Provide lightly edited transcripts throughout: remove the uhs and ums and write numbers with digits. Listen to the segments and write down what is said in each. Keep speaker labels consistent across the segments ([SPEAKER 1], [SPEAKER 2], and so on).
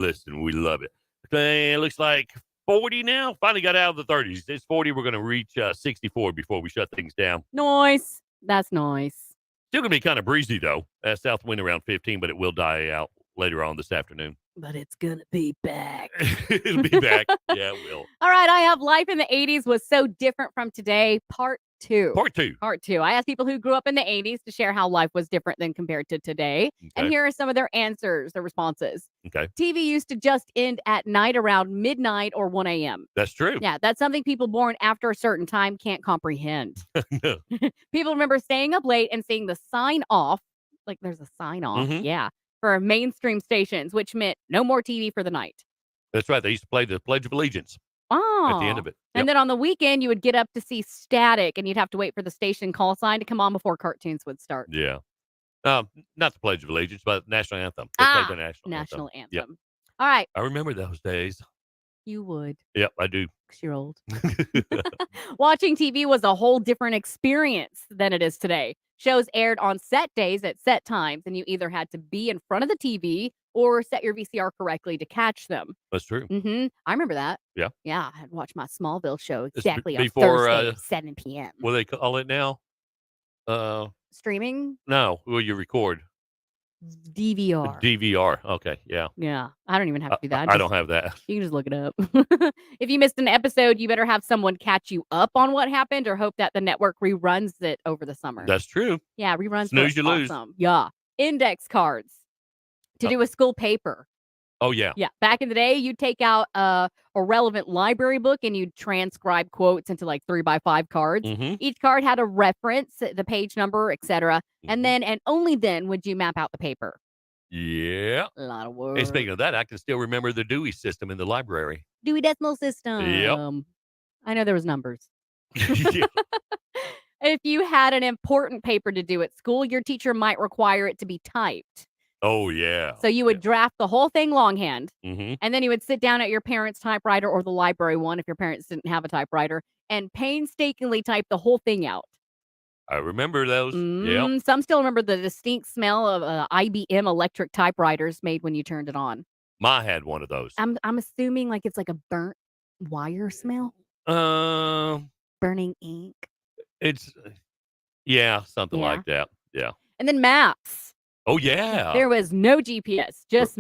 [SPEAKER 1] Listen, we love it. It looks like 40 now. Finally got out of the 30s. It's 40. We're going to reach 64 before we shut things down.
[SPEAKER 2] Nice. That's nice.
[SPEAKER 1] Still going to be kind of breezy, though. South wind around 15, but it will die out later on this afternoon.
[SPEAKER 2] But it's going to be back.
[SPEAKER 1] It'll be back. Yeah, it will.
[SPEAKER 2] All right. I have Life in the 80s was so different from today. Part 2.
[SPEAKER 1] Part 2.
[SPEAKER 2] I asked people who grew up in the 80s to share how life was different than compared to today.
[SPEAKER 1] Okay.
[SPEAKER 2] And here are some of their answers, their responses.
[SPEAKER 1] Okay.
[SPEAKER 2] TV used to just end at night around midnight or 1 a.m.
[SPEAKER 1] That's true.
[SPEAKER 2] Yeah, that's something people born after a certain time can't comprehend.
[SPEAKER 1] No.
[SPEAKER 2] People remember staying up late and seeing the sign off, like there's a sign off, for mainstream stations, which meant no more TV for the night.
[SPEAKER 1] That's right. They used to play the Pledge of Allegiance
[SPEAKER 2] at
[SPEAKER 1] the end of it.
[SPEAKER 2] And then on the weekend, you would get up to see Static, and you'd have to wait for the station call sign to come on before cartoons would start.
[SPEAKER 1] Yeah. Not the Pledge of Allegiance, but National Anthem. They played the National Anthem.
[SPEAKER 2] Yep. All right.
[SPEAKER 1] I remember those days.
[SPEAKER 2] You would.
[SPEAKER 1] Yep, I do.
[SPEAKER 2] 'Cause you're old. Watching TV was a whole different experience than it is today. Shows aired on set days at set times, and you either had to be in front of the TV or set your VCR correctly to catch them.
[SPEAKER 1] That's true.
[SPEAKER 2] I remember that.
[SPEAKER 1] Yeah.
[SPEAKER 2] Yeah, I had watched my Smallville show exactly on
[SPEAKER 1] before,
[SPEAKER 2] Thursday at 7 p.m.
[SPEAKER 1] What do they call it now?
[SPEAKER 2] Streaming?
[SPEAKER 1] No, will you record?
[SPEAKER 2] DVR.
[SPEAKER 1] DVR. Okay, yeah.
[SPEAKER 2] Yeah, I don't even have to do that.
[SPEAKER 1] I don't have that.
[SPEAKER 2] You can just look it up. If you missed an episode, you better have someone catch you up on what happened or hope that the network reruns it over the summer.
[SPEAKER 1] That's true.
[SPEAKER 2] Yeah, reruns.
[SPEAKER 1] Snooze, you lose.
[SPEAKER 2] Yeah. Index cards to do a school paper.
[SPEAKER 1] Oh, yeah.
[SPEAKER 2] Yeah. Back in the day, you'd take out a relevant library book and you'd transcribe quotes into like 3x5 cards. Each card had a reference, the page number, etc. And then and only then would you map out the paper.
[SPEAKER 1] Yeah.
[SPEAKER 2] A lot of work.
[SPEAKER 1] And speaking of that, I can still remember the Dewey system in the library.
[SPEAKER 2] Dewey Decimal System.
[SPEAKER 1] Yep.
[SPEAKER 2] I know there was numbers.
[SPEAKER 1] Yeah.
[SPEAKER 2] If you had an important paper to do at school, your teacher might require it to be typed.
[SPEAKER 1] Oh, yeah.
[SPEAKER 2] So you would draft the whole thing longhand,
[SPEAKER 1] Mm-hmm.
[SPEAKER 2] and then you would sit down at your parents' typewriter or the library one if your parents didn't have a typewriter, and painstakingly type the whole thing out.
[SPEAKER 1] I remember those. Yeah.
[SPEAKER 2] Some still remember the distinct smell of IBM electric typewriters made when you turned it on.
[SPEAKER 1] Ma had one of those.
[SPEAKER 2] I'm assuming like it's like a burnt wire smell, burning ink.
[SPEAKER 1] It's something like that. Yeah.
[SPEAKER 2] And then maps.
[SPEAKER 1] Oh, yeah.
[SPEAKER 2] There was no GPS, just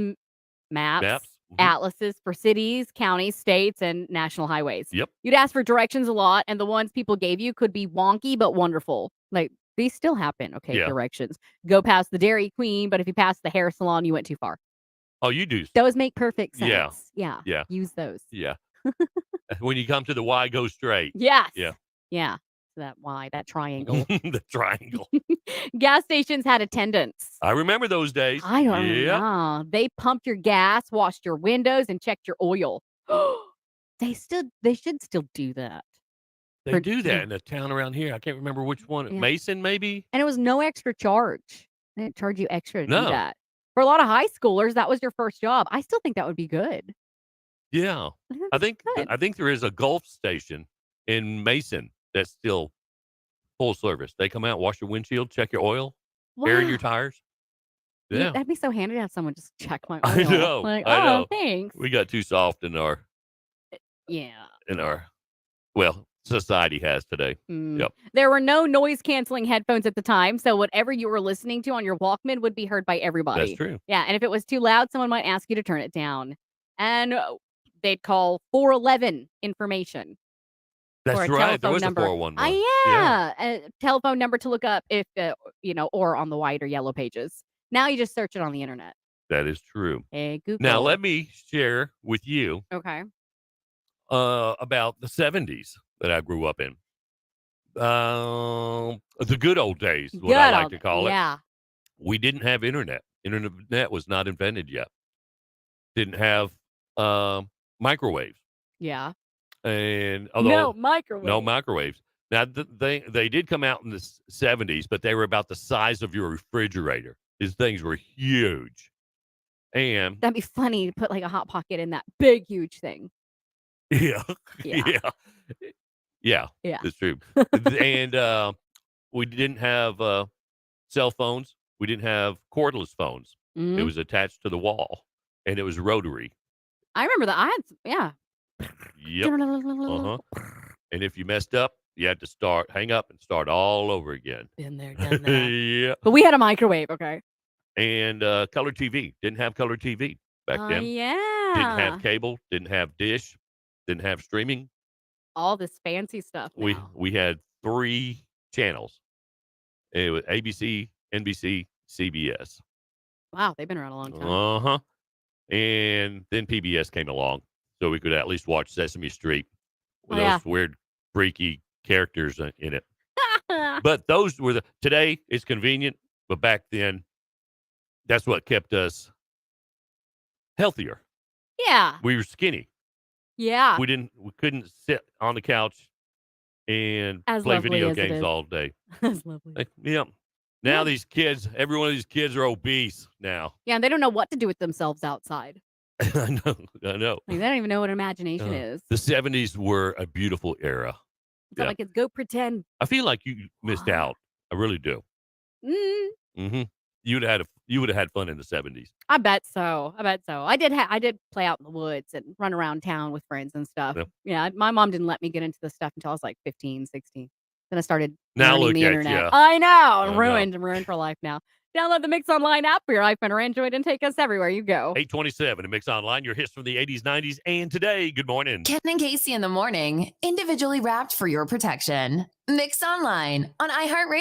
[SPEAKER 2] maps. Atlases for cities, counties, states, and national highways.
[SPEAKER 1] Yep.
[SPEAKER 2] You'd ask for directions a lot, and the ones people gave you could be wonky but wonderful. Like, these still happen, okay?
[SPEAKER 1] Yeah.
[SPEAKER 2] Directions. Go past the Dairy Queen, but if you passed the hair salon, you went too far.
[SPEAKER 1] Oh, you do.
[SPEAKER 2] Those make perfect sense.
[SPEAKER 1] Yeah.
[SPEAKER 2] Yeah. Use those.
[SPEAKER 1] Yeah. When you come to the Y, go straight.
[SPEAKER 2] Yes.
[SPEAKER 1] Yeah.
[SPEAKER 2] Yeah. That Y, that triangle.
[SPEAKER 1] The triangle.
[SPEAKER 2] Gas stations had attendants.
[SPEAKER 1] I remember those days.
[SPEAKER 2] I don't know. They pumped your gas, washed your windows, and checked your oil. They should still do that.
[SPEAKER 1] They do that in a town around here. I can't remember which one.
[SPEAKER 2] Yeah.
[SPEAKER 1] Mason, maybe?
[SPEAKER 2] And it was no extra charge. They didn't charge you extra to do
[SPEAKER 1] No.
[SPEAKER 2] that. For a lot of high schoolers, that was your first job. I still think that would be good.
[SPEAKER 1] Yeah. I think there is a Gulf station in Mason that's still full service. They come out, wash your windshield, check your oil, air your tires. Yeah.
[SPEAKER 2] That'd be so handy to have someone just check my oil.
[SPEAKER 1] I know.
[SPEAKER 2] Like,
[SPEAKER 1] I know.
[SPEAKER 2] Thanks.
[SPEAKER 1] We got too soft in our society has today. Yep.
[SPEAKER 2] There were no noise canceling headphones at the time, so whatever you were listening to on your Walkman would be heard by everybody.
[SPEAKER 1] That's true.
[SPEAKER 2] Yeah, and if it was too loud, someone might ask you to turn it down. And they'd call 411 information.
[SPEAKER 1] That's right. There was
[SPEAKER 2] number.
[SPEAKER 1] a 411.
[SPEAKER 2] A telephone number to look up if, or on the white or yellow pages. Now you just search it on the internet.
[SPEAKER 1] That is true.
[SPEAKER 2] Hey, Google.
[SPEAKER 1] Now, let me share with you about the 70s that I grew up in. The good old days, what I like to call it.
[SPEAKER 2] Yeah.
[SPEAKER 1] We didn't have internet. Internet was not invented yet. Didn't have microwaves.
[SPEAKER 2] Yeah.
[SPEAKER 1] And
[SPEAKER 2] no microwaves.
[SPEAKER 1] Now they did come out in the 70s, but they were about the size of your refrigerator. These things were huge. And
[SPEAKER 2] that'd be funny to put like a Hot Pocket in that big, huge thing.
[SPEAKER 1] Yeah. That's true. And we didn't have cell phones. We didn't have cordless phones. It was attached to the wall. and it was rotary.
[SPEAKER 2] I remember that. I had, yeah.
[SPEAKER 1] Yep. Uh-huh. And if you messed up, you had to hang up and start all over again.
[SPEAKER 2] Been there, done that.
[SPEAKER 1] Yeah.
[SPEAKER 2] But we had a microwave, okay?
[SPEAKER 1] And color TV. Didn't have color TV back then.
[SPEAKER 2] Yeah.
[SPEAKER 1] Didn't have cable. Didn't have dish. Didn't have streaming.
[SPEAKER 2] All this fancy stuff now.
[SPEAKER 1] We had 3 channels. It was ABC, NBC, CBS.
[SPEAKER 2] Wow, they've been around a long time.
[SPEAKER 1] Uh-huh. And then PBS came along, so we could at least watch Sesame Street with those weird, freaky characters in it. But those were today it's convenient, but back then, that's what kept us healthier.
[SPEAKER 2] Yeah.
[SPEAKER 1] We were skinny.
[SPEAKER 2] Yeah.
[SPEAKER 1] We couldn't sit on the couch and
[SPEAKER 2] As
[SPEAKER 1] play
[SPEAKER 2] lovely
[SPEAKER 1] video
[SPEAKER 2] as it
[SPEAKER 1] games
[SPEAKER 2] is.
[SPEAKER 1] all day.
[SPEAKER 2] That's lovely.
[SPEAKER 1] Yeah. Now
[SPEAKER 2] Yeah.
[SPEAKER 1] these kids, every one of these kids are obese now.
[SPEAKER 2] Yeah, and they don't know what to do with themselves outside.
[SPEAKER 1] I know.
[SPEAKER 2] Like, they don't even know what imagination is.
[SPEAKER 1] The 70s were a beautiful era.
[SPEAKER 2] It's not like it's go pretend.
[SPEAKER 1] I feel like you missed
[SPEAKER 2] What?
[SPEAKER 1] out. I really do.
[SPEAKER 2] Mm,
[SPEAKER 1] You would have had fun in the 70s.
[SPEAKER 2] I bet so. I did play out in the woods and run around town with friends and stuff.
[SPEAKER 1] Yep.
[SPEAKER 2] Yeah, my mom didn't let me get into this stuff until I was like 15, 16. Then I started
[SPEAKER 1] Now
[SPEAKER 2] learning
[SPEAKER 1] look
[SPEAKER 2] the
[SPEAKER 1] at
[SPEAKER 2] internet.
[SPEAKER 1] ya.
[SPEAKER 2] I know.
[SPEAKER 1] I know.
[SPEAKER 2] Ruined for life now. Download the Mix Online app for your iPhone or Android and take us everywhere you go.
[SPEAKER 1] 827 and Mix Online, your hits from the 80s, 90s, and today. Good morning.
[SPEAKER 3] Ken and Casey in the morning, individually wrapped for your protection. Mix Online on iHeartRadio.